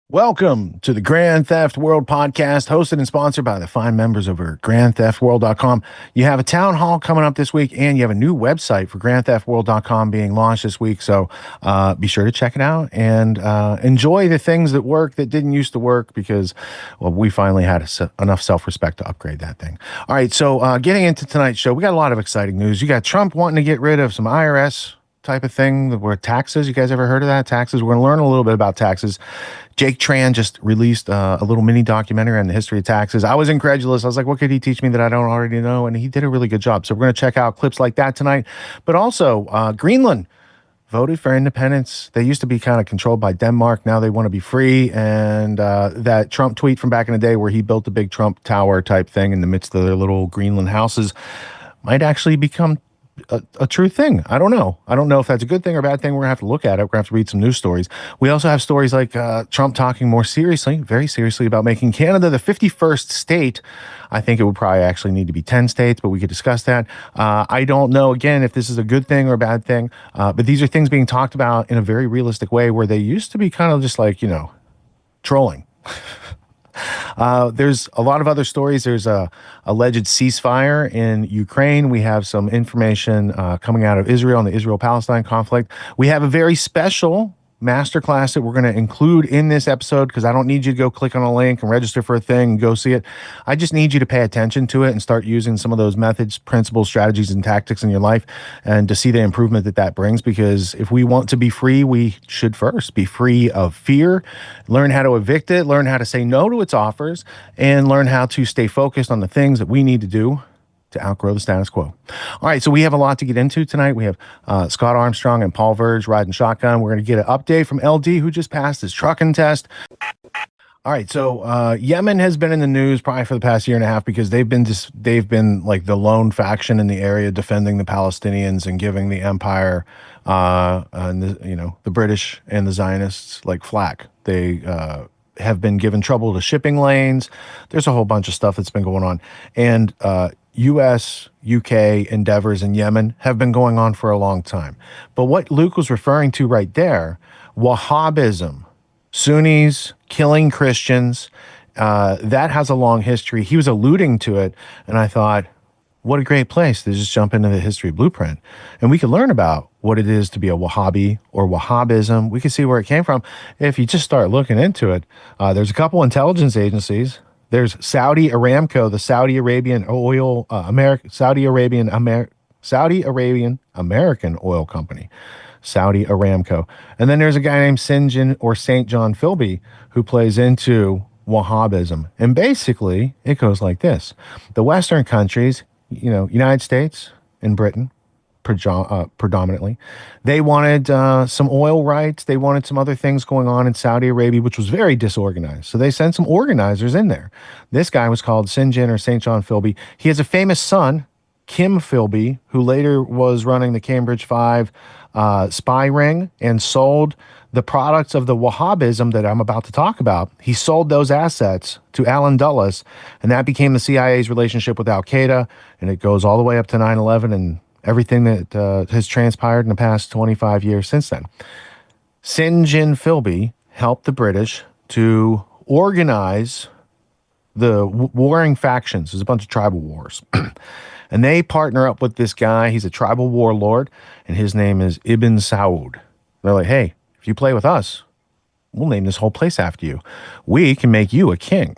Welcome to the Grand Theft World podcast, hosted and sponsored by the fine members over at grandtheftworld.com. You have a town hall coming up this week, and you have a new website for grandtheftworld.com being launched this week. So be sure to check it out and enjoy the things that work that didn't used to work because, well, we finally had enough self-respect to upgrade that thing. All right, so getting into tonight's show, we got a lot of exciting news. You got Trump wanting to get rid of some IRS type of thing where taxes. You guys ever heard of that? Taxes. We're going to learn a little bit about taxes. Jake Tran just released a little mini documentary on the history of taxes. I was incredulous. I was like, what could he teach me that I don't already know? And he did a really good job. So we're going to check out clips like that tonight. But also, Greenland voted for independence. They used to be kind of controlled by Denmark. Now they want to be free. And that Trump tweet from back in the day where he built a big Trump tower type thing in the midst of their little Greenland houses might actually become a true thing. I don't know. I don't know if that's a good thing or a bad thing. We're gonna have to look at it. We're gonna have to read some news stories. We also have stories like Trump talking more seriously, very seriously, about making Canada the 51st state. I think it would probably actually need to be 10 states, but we could discuss that. I don't know, again, if this is a good thing or a bad thing, but these are things being talked about in a very realistic way where they used to be kind of just like, trolling. There's a lot of other stories. There's a alleged ceasefire in Ukraine. We have some information coming out of Israel on the Israel-Palestine conflict. We have a very special masterclass that we're going to include in this episode because I don't need you to go click on a link and register for a thing and go see it. I just need you to pay attention to it and start using some of those methods, principles, strategies, and tactics in your life and to see the improvement that that brings. Because if we want to be free, we should first be free of fear, learn how to evict it, learn how to say no to its offers, and learn how to stay focused on the things that we need to do to outgrow the status quo. All right, so we have a lot to get into tonight. We have Scott Armstrong and Paul Verge riding shotgun. We're going to get an update from LD, who just passed his trucking test. All right, so Yemen has been in the news probably for the past year and a half because they've been like the lone faction in the area defending the Palestinians and giving the empire and the British and the Zionists like flack. They have been given trouble to shipping lanes. There's a whole bunch of stuff that's been going on, and U.S., UK endeavors in Yemen have been going on for a long time. But what Luke was referring to right there, Wahhabism, Sunnis killing Christians, that has a long history. He was alluding to it, and I thought, what a great place to just jump into the history blueprint. And we could learn about what it is to be a Wahhabi or Wahhabism. We can see where it came from. If you just start looking into it, there's a couple intelligence agencies. There's Saudi Aramco, the Saudi Arabian American oil company, Saudi Aramco. And then there's a guy named St. John Philby who plays into Wahhabism. And basically, it goes like this. The Western countries, United States and Britain, predominantly, they wanted some oil rights. They wanted some other things going on in Saudi Arabia, which was very disorganized. So they sent some organizers in there. This guy was called St. John Philby. He has a famous son, Kim Philby, who later was running the Cambridge 5 spy ring and sold the products of the Wahhabism that I'm about to talk about. He sold those assets to Alan Dulles, and that became the CIA's relationship with Al-Qaeda, and it goes all the way up to 9/11 and everything that has transpired in the past 25 years since then. St. John Philby helped the British to organize the warring factions. There's a bunch of tribal wars. And they partner up with this guy. He's a tribal warlord, and his name is Ibn Saud. They're like, hey, if you play with us, we'll name this whole place after you. We can make you a king.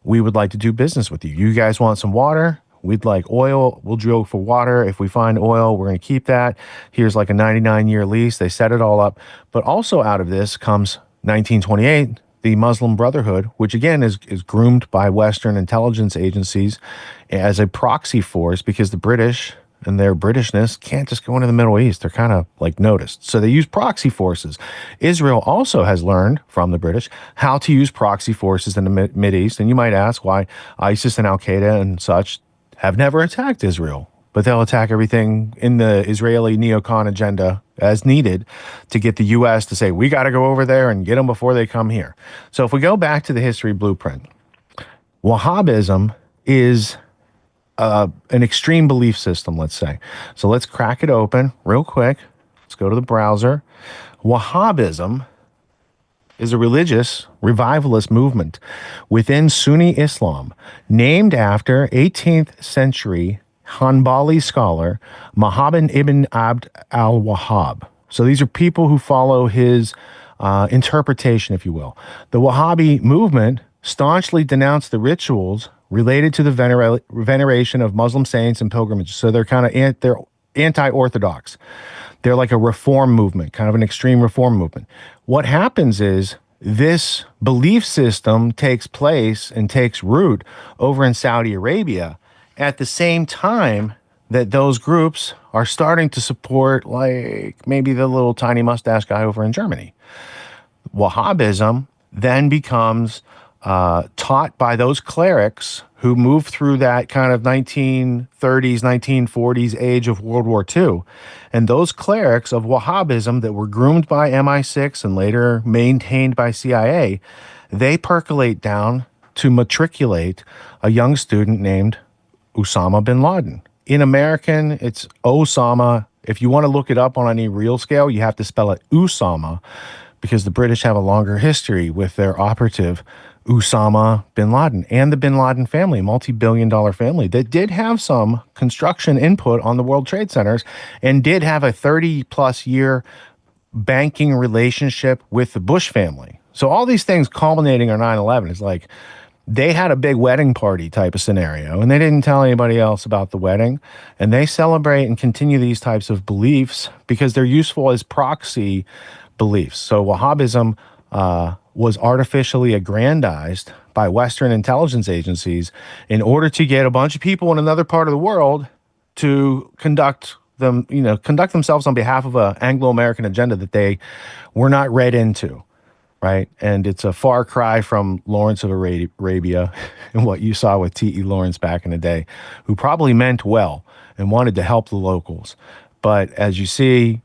We would like to do business with you. You guys want some water? We'd like oil. We'll drill for water. If we find oil, we're going to keep that. Here's like a 99-year lease. They set it all up. But also out of this comes 1928, the Muslim Brotherhood, which again is groomed by Western intelligence agencies as a proxy force because the British and their Britishness can't just go into the Middle East. They're kind of like noticed. So they use proxy forces. Israel also has learned from the British how to use proxy forces in the Mideast. And you might ask why ISIS and Al-Qaeda and such have never attacked Israel, but they'll attack everything in the Israeli neocon agenda as needed to get the U.S. to say, we got to go over there and get them before they come here. So if we go back to the history blueprint, Wahhabism is an extreme belief system, let's say. So let's crack it open real quick. Let's go to the browser. Wahhabism is a religious revivalist movement within Sunni Islam named after 18th century Hanbali scholar Muhammad ibn Abd al-Wahhab. So these are people who follow his interpretation, if you will. The Wahhabi movement staunchly denounced the rituals related to the veneration of Muslim saints and pilgrimages. So they're kind of they're anti-orthodox. They're like a reform movement, kind of an extreme reform movement. What happens is this belief system takes place and takes root over in Saudi Arabia at the same time that those groups are starting to support, like maybe the little tiny mustache guy over in Germany. Wahhabism then becomes taught by those clerics who moved through that kind of 1930s, 1940s age of World War II. And those clerics of Wahhabism that were groomed by MI6 and later maintained by CIA, they percolate down to matriculate a young student named Osama bin Laden. In American, it's Osama. If you want to look it up on any real scale, you have to spell it Usama, because the British have a longer history with their operative Osama bin Laden and the bin Laden family, multi-billion-dollar family that did have some construction input on the World Trade Centers and did have a 30-plus year banking relationship with the Bush family. So all these things culminating on 9/11 is like they had a big wedding party type of scenario, and they didn't tell anybody else about the wedding. And they celebrate and continue these types of beliefs because they're useful as proxy beliefs. So Wahhabism was artificially aggrandized by Western intelligence agencies in order to get a bunch of people in another part of the world to conduct themselves on behalf of an Anglo-American agenda that they were not read into, right? And it's a far cry from Lawrence of Arabia and what you saw with T.E. Lawrence back in the day, who probably meant well and wanted to help the locals. But as you see,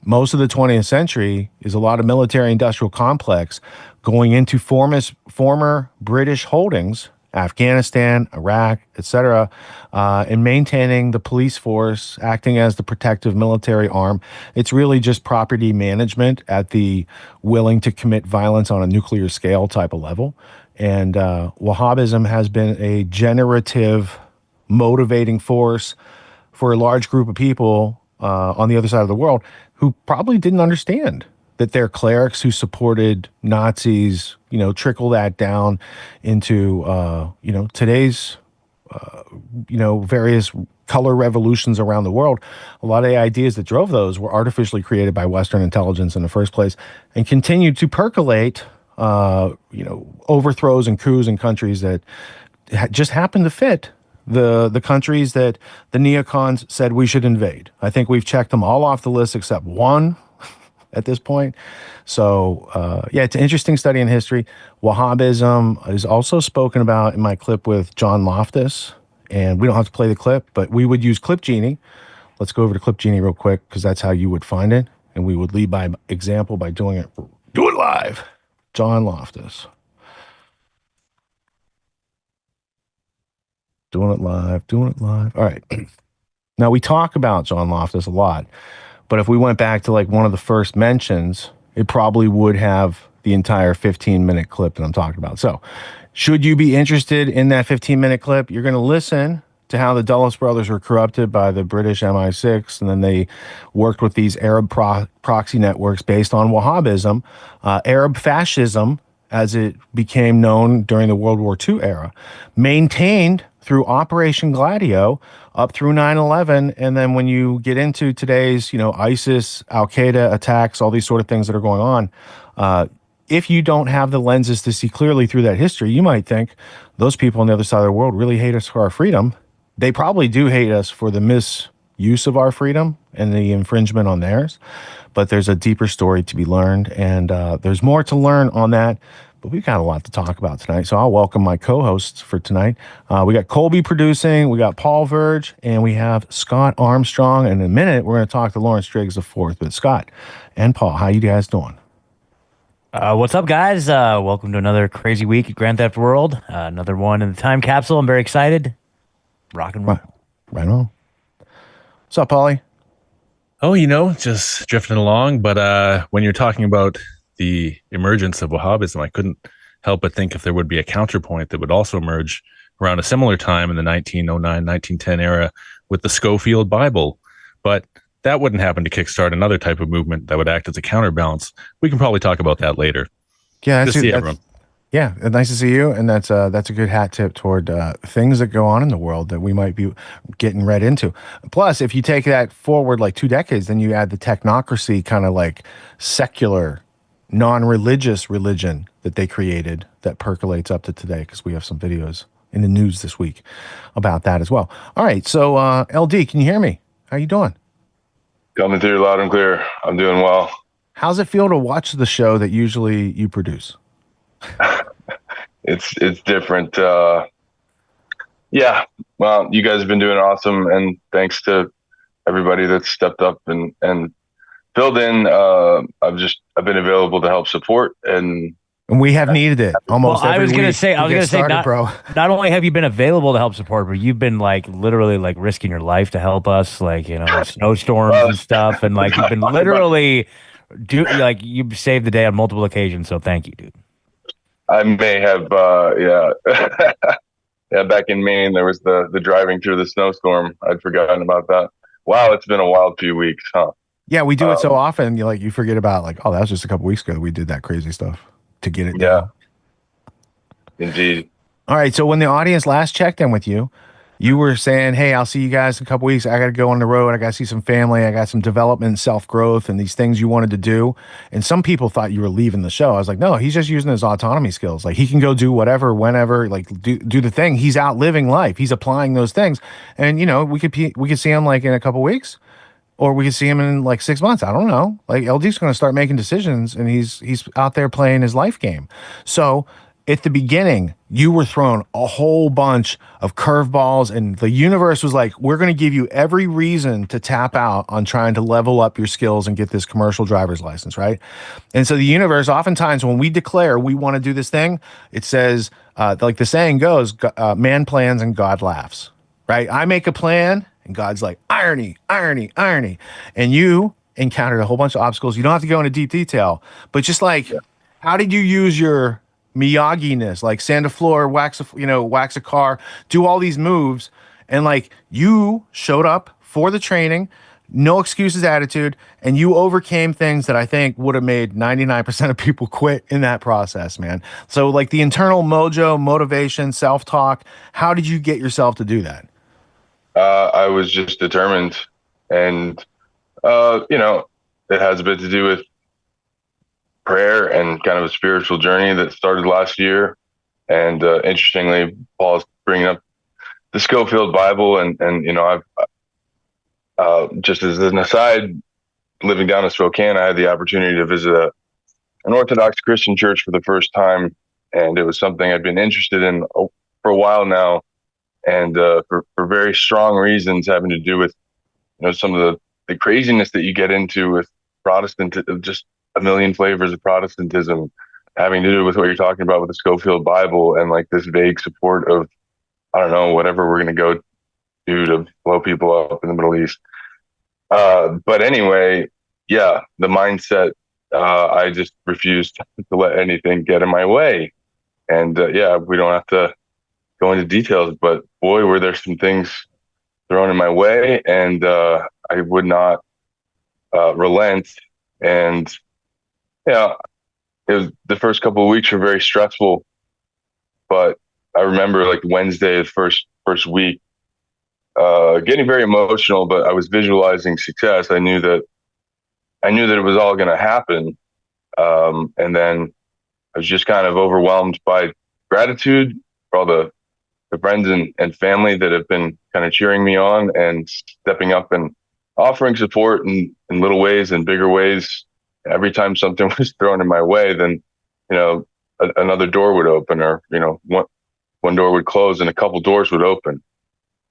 most of the 20th century is a lot of military-industrial complex going into former British holdings, Afghanistan, Iraq, etc., and maintaining the police force, acting as the protective military arm. It's really just property management at the willing to commit violence on a nuclear scale type of level. And Wahhabism has been a generative, motivating force for a large group of people on the other side of the world who probably didn't understand that their clerics who supported Nazis, trickle that down into, today's, various color revolutions around the world. A lot of the ideas that drove those were artificially created by Western intelligence in the first place and continued to percolate, overthrows and coups in countries that just happened to fit the countries that the neocons said we should invade. I think we've checked them all off the list except one at this point. So, it's an interesting study in history. Wahhabism is also spoken about in my clip with John Loftus, and we don't have to play the clip, but we would use Clip Genie. Let's go over to Clip Genie real quick because that's how you would find it, and we would lead by example by doing it live. John Loftus. Doing it live. All right. Now, we talk about John Loftus a lot, but if we went back to like one of the first mentions, it probably would have the entire 15-minute clip that I'm talking about. So should you be interested in that 15-minute clip, you're going to listen to how the Dulles brothers were corrupted by the British MI6, and then they worked with these Arab proxy networks based on Wahhabism, Arab fascism, as it became known during the World War II era, maintained through Operation Gladio up through 9/11. And then when you get into today's, ISIS, Al-Qaeda attacks, all these sort of things that are going on, if you don't have the lenses to see clearly through that history, you might think those people on the other side of the world really hate us for our freedom. They probably do hate us for the misuse of our freedom and the infringement on theirs. But there's a deeper story to be learned, and there's more to learn on that. But we've got a lot to talk about tonight, so I'll welcome my co-hosts for tonight. We got Colby producing, we got Paul Verge, and we have Scott Armstrong. And in a minute, we're going to talk to Lawrence Driggs IV. But Scott and Paul, how you guys doing? What's up, guys? Welcome to another crazy week at Grand Theft World. Another one in the time capsule. I'm very excited. Rock and roll. Right on. What's up, Paulie? Oh, just drifting along. But when you're talking about the emergence of Wahhabism, I couldn't help but think if there would be a counterpoint that would also emerge around a similar time in the 1909, 1910 era with the Schofield Bible. But that wouldn't happen to kickstart another type of movement that would act as a counterbalance. We can probably talk about that later. Yeah, Good to see everyone. yeah, nice to see you, and that's a good hat tip toward things that go on in the world that we might be getting read into. Plus, if you take that forward like 2 decades, then you add the technocracy kind of like secular, non-religious religion that they created that percolates up to today. Because we have some videos in the news this week about that as well. All right, so LD, can you hear me? How you doing? Coming through loud and clear. I'm doing well. How's it feel to watch the show that usually you produce? It's different. Yeah. Well, you guys have been doing awesome, and thanks to everybody that's stepped up and filled in. I've been available to help support, and And we have needed it Well, almost every week I to was get gonna say, started, bro. not only have you been available to help support, but you've been like literally like risking your life to help us, like snowstorms and stuff, and like you've been literally like you've saved the day on multiple occasions. So thank you, dude. I may have, yeah, yeah. Back in Maine, there was the driving through the snowstorm. I'd forgotten about that. Wow, it's been a wild few weeks, huh? Yeah, we do it so often. You forget about like, oh, that was just a couple weeks ago that we did that crazy stuff to get it Yeah, down. indeed. All right. So when the audience last checked in with you, you were saying, "Hey, I'll see you guys in a couple weeks. I got to go on the road. I got to see some family. I got some development, self growth, and these things you wanted to do." And some people thought you were leaving the show. I was like, "No, he's just using his autonomy skills. Like he can go do whatever, whenever. Like do the thing. He's out living life. He's applying those things. And we could see him like in a couple weeks." Or we could see him in like 6 months. I don't know. Like LD's going to start making decisions, and he's out there playing his life game. So at the beginning, you were thrown a whole bunch of curveballs, and the universe was like, "We're going to give you every reason to tap out on trying to level up your skills and get this commercial driver's license, right?" And so the universe, oftentimes, when we declare we want to do this thing, it says, like the saying goes, "Man plans and God laughs." Right? I make a plan. And God's like, irony, irony, irony. And you encountered a whole bunch of obstacles. You don't have to go into deep detail, but just like, how did you use your Miyagi-ness, like sand a floor, wax a car, do all these moves. And like you showed up for the training, no excuses attitude, and you overcame things that I think would have made 99% of people quit in that process, man. So like the internal mojo, motivation, self-talk, how did you get yourself to do that? I was just determined, and it has a bit to do with prayer and kind of a spiritual journey that started last year. And interestingly, Paul's bringing up the Schofield Bible, and I've just as an aside, living down in Spokane, I had the opportunity to visit an Orthodox Christian church for the first time, and it was something I'd been interested in for a while now, and for very strong reasons having to do with some of the craziness that you get into with Protestant, just a million flavors of Protestantism, having to do with what you're talking about with the Schofield Bible and like this vague support of, I don't know, whatever we're going to go do to blow people up in the Middle East. But anyway, yeah, the mindset, I just refused to let anything get in my way. And yeah, we don't have to go into details, but boy, were there some things thrown in my way, and I would not relent. And yeah, it was the first couple of weeks were very stressful, but I remember like Wednesday, the first week, getting very emotional, but I was visualizing success. I knew that it was all going to happen. And then I was just kind of overwhelmed by gratitude for all the friends and family that have been kind of cheering me on and stepping up and offering support in little ways and bigger ways. Every time something was thrown in my way, then, another door would open, or, one door would close and a couple doors would open.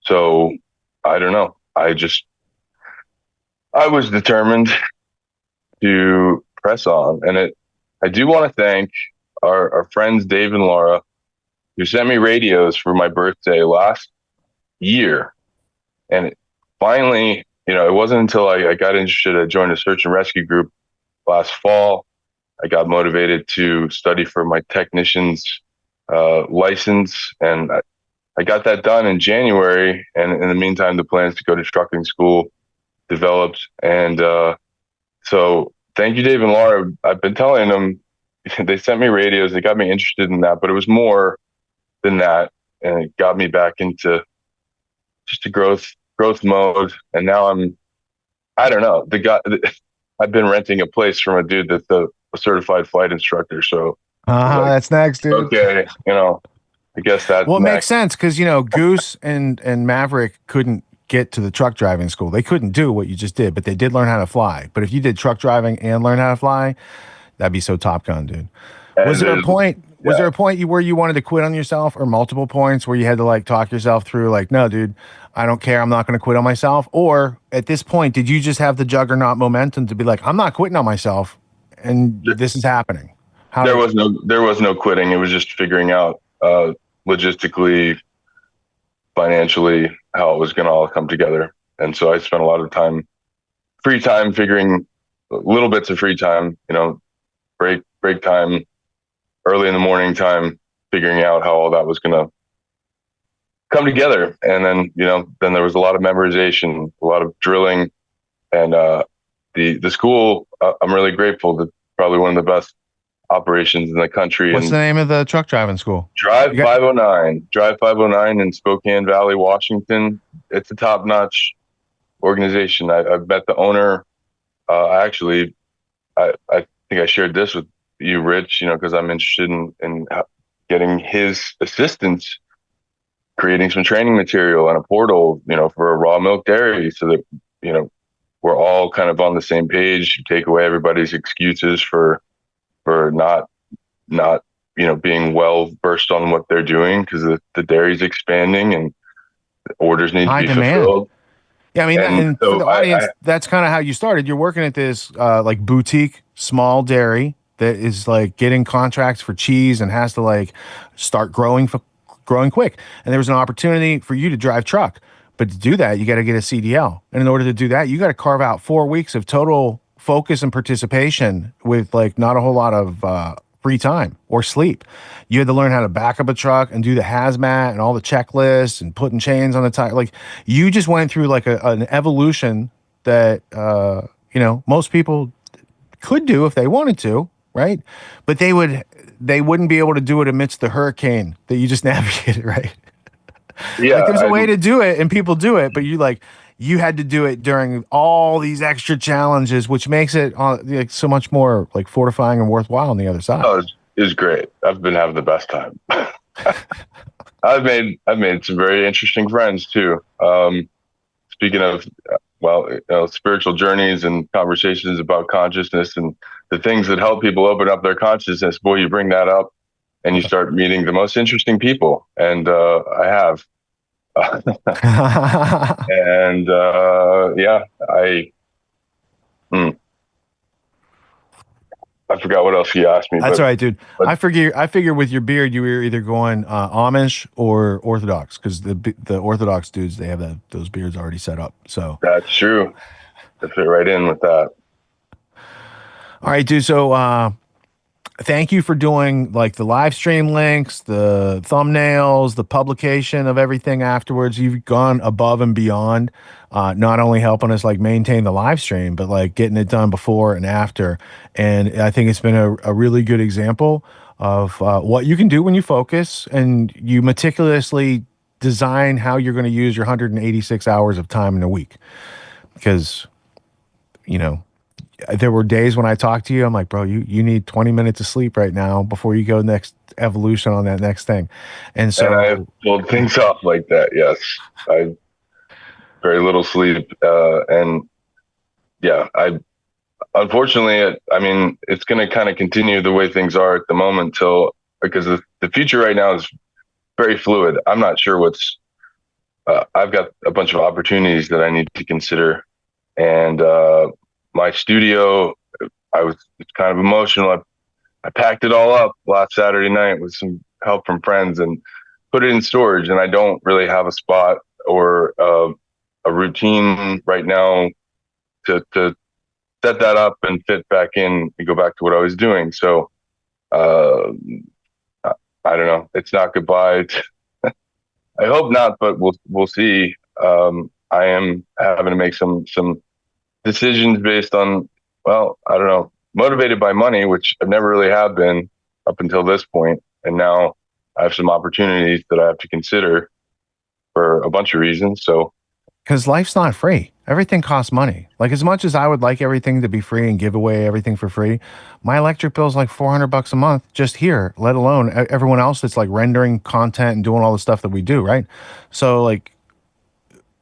So I don't know. I was determined to press on. And I do want to thank our friends, Dave and Laura, who sent me radios for my birthday last year. And finally, it wasn't until I got interested, I joined a search and rescue group last fall, I got motivated to study for my technician's license, and I got that done in January. And in the meantime, the plans to go to trucking school developed. And so thank you, Dave and Laura. I've been telling them, they sent me radios. They got me interested in that, but it was more than that. And it got me back into just a growth mode. And now I don't know, I've been renting a place from a dude that's a certified flight instructor. So That's next, dude. okay, I guess that's well, it next. makes sense because Goose and Maverick couldn't get to the truck driving school. They couldn't do what you just did, but they did learn how to fly. But if you did truck driving and learn how to fly, that'd be so Top Gun, dude. Was there a point? Was there a point where you wanted to quit on yourself, or multiple points where you had to like talk yourself through, like, no, dude, I don't care, I'm not going to quit on myself? Or at this point, did you just have the juggernaut momentum to be like, I'm not quitting on myself, and this is happening? There was no quitting. It was just figuring out logistically, financially, how it was going to all come together. And so I spent a lot of free time, figuring little bits of free time, break time, early in the morning time, figuring out how all that was going to come together. And then, then there was a lot of memorization, a lot of drilling, and the school, I'm really grateful. That probably one of the best operations in the country. What's the name of the truck driving school? Drive 509 in Spokane Valley, Washington. It's a top-notch organization. I've met the owner. I think I shared this with you, Rich, because I'm interested in getting his assistance, creating some training material and a portal, for a raw milk dairy, so that, we're all kind of on the same page. You take away everybody's excuses for not being well versed on what they're doing, because the dairy's expanding and orders need to be fulfilled. Yeah, I mean, and so for the audience, that's kind of how you started. You're working at this like boutique small dairy that is like getting contracts for cheese and has to like start growing quick. And there was an opportunity for you to drive truck, but to do that, you got to get a CDL. And in order to do that, you got to carve out 4 weeks of total focus and participation with like not a whole lot of free time or sleep. You had to learn how to back up a truck and do the hazmat and all the checklists and putting chains on the tire. Like, you just went through like an evolution that most people could do if they wanted to, right? But they wouldn't be able to do it amidst the hurricane that you just navigated, right? Yeah, like there's a way to do it and people do it, but you had to do it during all these extra challenges, which makes it like so much more like fortifying and worthwhile on the other side. Oh, it's great. I've been having the best time. I've made some very interesting friends too. Speaking of, spiritual journeys and conversations about consciousness and the things that help people open up their consciousness, boy, you bring that up and you start meeting the most interesting people. And I have. And I forgot what else he asked me. That's all right, dude. I figure with your beard, you were either going Amish or Orthodox, because the Orthodox dudes, they have those beards already set up. So that's true. I fit right in with that. All right, dude. So thank you for doing like the live stream links, the thumbnails, the publication of everything afterwards. You've gone above and beyond, not only helping us like maintain the live stream, but like getting it done before and after. And I think it's been a really good example of what you can do when you focus and you meticulously design how you're going to use your 186 hours of time in a week. Because, there were days when I talked to you, I'm like, bro, you need 20 minutes of sleep right now before you go next evolution on that next thing. And so I've pulled things off like that. Yes. I very little sleep. Unfortunately, it's going to kind of continue the way things are at the moment because the future right now is very fluid. I'm not sure I've got a bunch of opportunities that I need to consider. And, my studio, it's kind of emotional. I packed it all up last Saturday night with some help from friends and put it in storage. And I don't really have a spot or a routine right now to set that up and fit back in and go back to what I was doing. So uh, I don't know. It's not goodbye. I hope not, but we'll see. I am having to make some decisions based on, well, I don't know, motivated by money, which I've never really have been up until this point, and now I have some opportunities that I have to consider for a bunch of reasons. So Because life's not free. Everything costs money. Like, as much as I would like everything to be free and give away everything for free, my electric bill is like $400 a month just here, let alone everyone else that's like rendering content and doing all the stuff that we do, right? So like,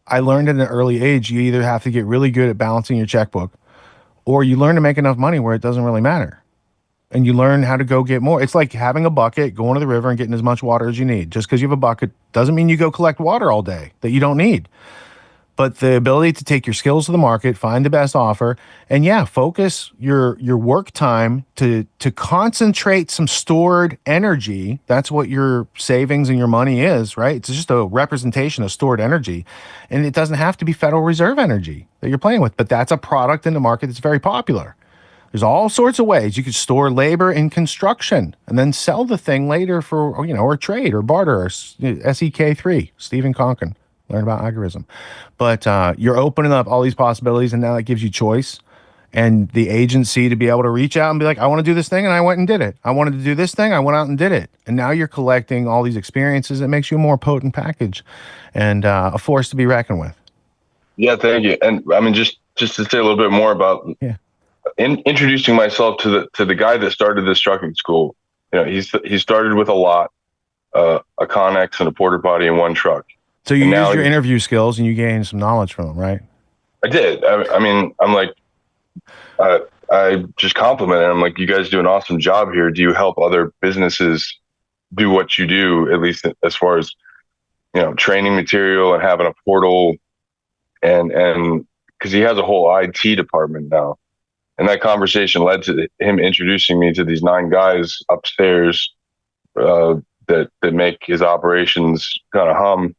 I learned at an early age, you either have to get really good at balancing your checkbook, or you learn to make enough money where it doesn't really matter. And you learn how to go get more. It's like having a bucket, going to the river and getting as much water as you need. Just because you have a bucket doesn't mean you go collect water all day that you don't need. But the ability to take your skills to the market, find the best offer, and yeah, focus your work time to concentrate some stored energy. That's what your savings and your money is, right? It's just a representation of stored energy. And it doesn't have to be Federal Reserve energy that you're playing with, but that's a product in the market that's very popular. There's all sorts of ways you could store labor in construction and then sell the thing later for, or trade or barter or SEK3, Stephen Conkin. Learn about algorithm. But you're opening up all these possibilities, and now that gives you choice and the agency to be able to reach out and be like, I want to do this thing, and I went and did it. I wanted to do this thing, I went out and did it. And now you're collecting all these experiences. It makes you a more potent package and a force to be reckoned with. yeah, thank you. And I mean, just to say a little bit more about introducing myself to the guy that started this trucking school. He started with a lot, a Connex and a porter potty and one truck. So you used your interview skills and you gained some knowledge from them, right? I did. I mean, I'm like, I just complimented him. Like, you guys do an awesome job here. Do you help other businesses do what you do, at least as far as, training material and having a portal and because he has a whole IT department now. And that conversation led to him introducing me to these 9 guys upstairs that make his operations kind of hum.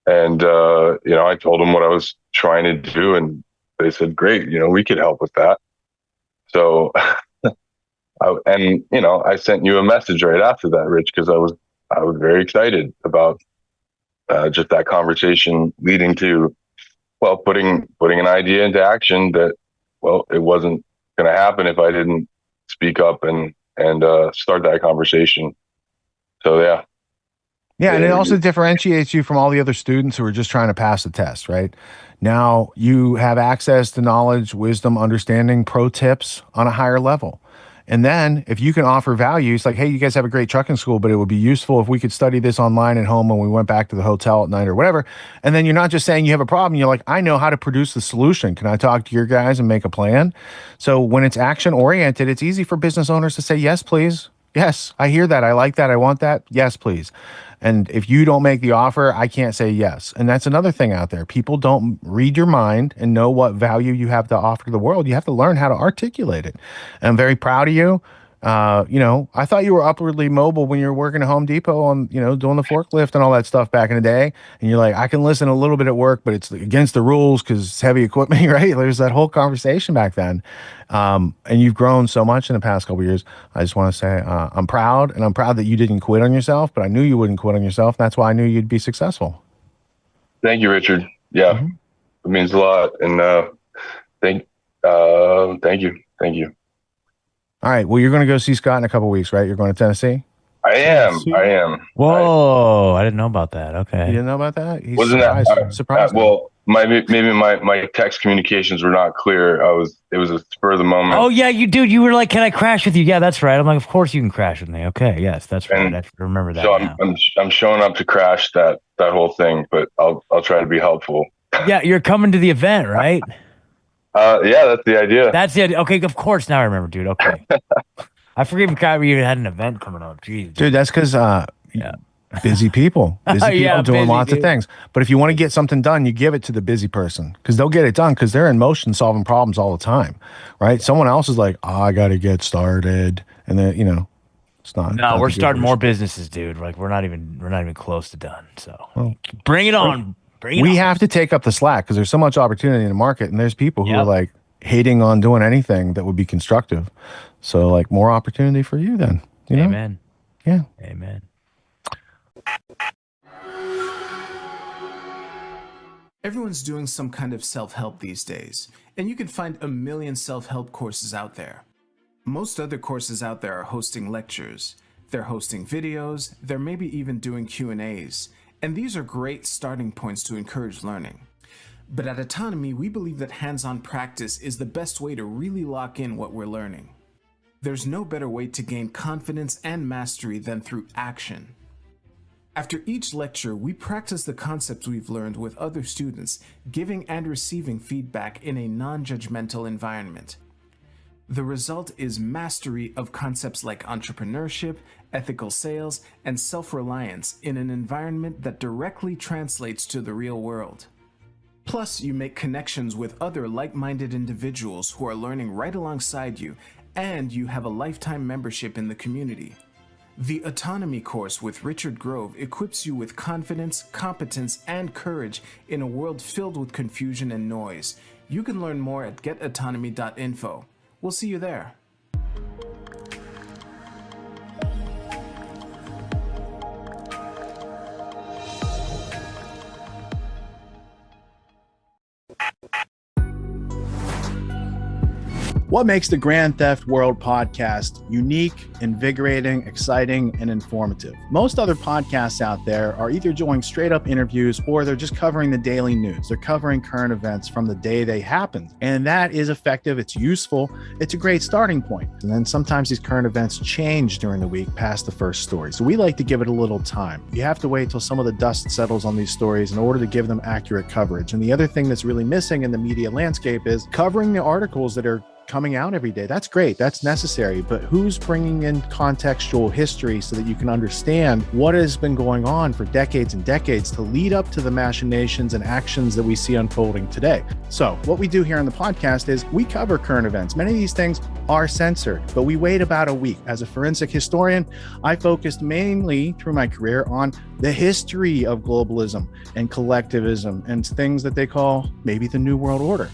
And, I told them what I was trying to do, and they said, great, we could help with that. So, I sent you a message right after that, Rich, because I was very excited about just that conversation leading to, well, putting an idea into action that, well, it wasn't going to happen if I didn't speak up and start that conversation. So, yeah. Yeah, and it also differentiates you from all the other students who are just trying to pass the test, right? Now you have access to knowledge, wisdom, understanding, pro tips on a higher level. And then if you can offer value, it's like, hey, you guys have a great trucking school, but it would be useful if we could study this online at home when we went back to the hotel at night or whatever. And then you're not just saying you have a problem. You're like, I know how to produce the solution. Can I talk to your guys and make a plan? So when it's action oriented, it's easy for business owners to say, yes, please. Yes, I hear that. I like that. I want that. Yes, please. And if you don't make the offer, I can't say yes. And that's another thing out there. People don't read your mind and know what value you have to offer to the world. You have to learn how to articulate it. And I'm very proud of you. I thought you were upwardly mobile when you were working at Home Depot on, doing the forklift and all that stuff back in the day. And you're like, I can listen a little bit at work, but it's against the rules because it's heavy equipment, right? There's that whole conversation back then. And you've grown so much in the past couple of years. I just want to say I'm proud, and I'm proud that you didn't quit on yourself, but I knew you wouldn't quit on yourself. That's why I knew you'd be successful. Thank you, Richard. Yeah, It means a lot. And thank you. Thank you. All right. Well, you're going to go see Scott in a couple of weeks, right? You're going to Tennessee? I am. Whoa, I didn't know about that. Okay. You didn't know about that? He's Wasn't surprised. Well, maybe my text communications were not clear. It was a spur of the moment. Oh yeah, you were like, can I crash with you? Yeah, that's right. I'm like, of course you can crash with me. Okay, yes, that's right. I remember that. So now. I'm showing up to crash that whole thing, but I'll try to be helpful. Yeah, you're coming to the event, right? Yeah, that's the idea. That's it. Okay, of course. Now I remember, dude. Okay. I forget we even had an event coming up. Jeez. Dude, that's because busy people. Busy people doing lots of things. But if you want to get something done, you give it to the busy person because they'll get it done because they're in motion solving problems all the time, right? Someone else is like, oh, I got to get started. And then, it's not. No, we're starting more businesses, dude. Like we're not even close to done. So bring it on. We have to take up the slack because there's so much opportunity in the market, and there's people who are like, hating on doing anything that would be constructive. So like more opportunity for you then, you know? Amen. Yeah. Amen. Everyone's doing some kind of self-help these days, and you can find a million self-help courses out there. Most other courses out there are hosting lectures. They're hosting videos, they're maybe even doing Q&As, and these are great starting points to encourage learning. But at Autonomy, we believe that hands-on practice is the best way to really lock in what we're learning. There's no better way to gain confidence and mastery than through action. After each lecture, we practice the concepts we've learned with other students, giving and receiving feedback in a non-judgmental environment. The result is mastery of concepts like entrepreneurship, ethical sales, and self-reliance in an environment that directly translates to the real world. Plus, you make connections with other like-minded individuals who are learning right alongside you, and you have a lifetime membership in the community. The Autonomy course with Richard Grove equips you with confidence, competence, and courage in a world filled with confusion and noise. You can learn more at getautonomy.info. We'll see you there. What makes the Grand Theft World podcast unique, invigorating, exciting, and informative? Most other podcasts out there are either doing straight up interviews or they're just covering the daily news. They're covering current events from the day they happened. And that is effective. It's useful. It's a great starting point. And then sometimes these current events change during the week past the first story. So we like to give it a little time. You have to wait till some of the dust settles on these stories in order to give them accurate coverage. And the other thing that's really missing in the media landscape is covering the articles that are coming out every day. That's great. That's necessary. But who's bringing in contextual history so that you can understand what has been going on for decades and decades to lead up to the machinations and actions that we see unfolding today? So what we do here on the podcast is we cover current events. Many of these things are censored, but we wait about a week. As a forensic historian, I focused mainly through my career on the history of globalism and collectivism and things that they call maybe the New World Order.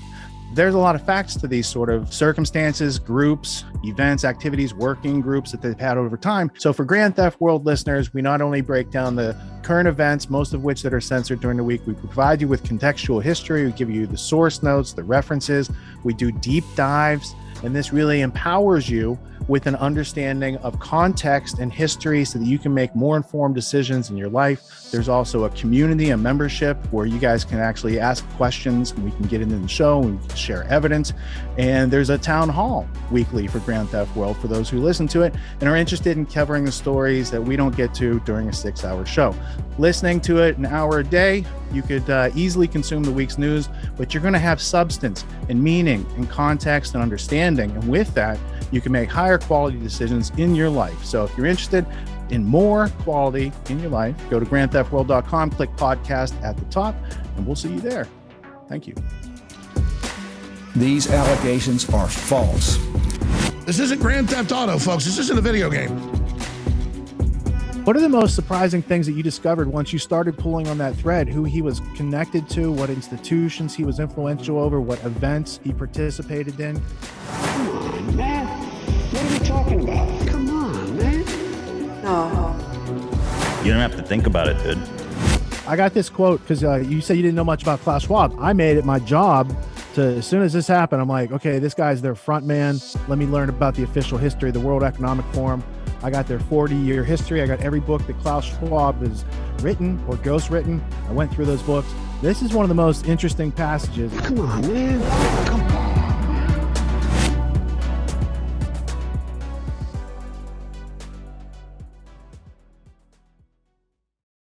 There's a lot of facts to these sort of circumstances, groups, events, activities, working groups that they've had over time. So for Grand Theft World listeners, we not only break down the current events, most of which that are censored during the week, we provide you with contextual history, we give you the source notes, the references, we do deep dives, and this really empowers you with an understanding of context and history so that you can make more informed decisions in your life. There's also a community, a membership where you guys can actually ask questions and we can get into the show and we can share evidence. And there's a town hall weekly for Grand Theft World for those who listen to it and are interested in covering the stories that we don't get to during a 6-hour show. Listening to it an hour a day, you could easily consume the week's news, but you're going to have substance and meaning and context and understanding. And with that, you can make higher quality decisions in your life. So if you're interested in more quality in your life, go to grandtheftworld.com, click podcast at the top, and we'll see you there. Thank you. These allegations are false. This isn't Grand Theft Auto, folks. This isn't a video game. What are the most surprising things that you discovered once you started pulling on that thread? Who he was connected to, what institutions he was influential over, what events he participated in? Come on, man. What are we talking about? Come on, man. No. You don't have to think about it, dude. I got this quote because you said you didn't know much about Klaus Schwab. I made it my job to, as soon as this happened, I'm like, okay, this guy's their front man. Let me learn about the official history of the World Economic Forum. I got their 40-year history. I got every book that Klaus Schwab has written or ghostwritten. I went through those books. This is one of the most interesting passages. Come on, man. Come on.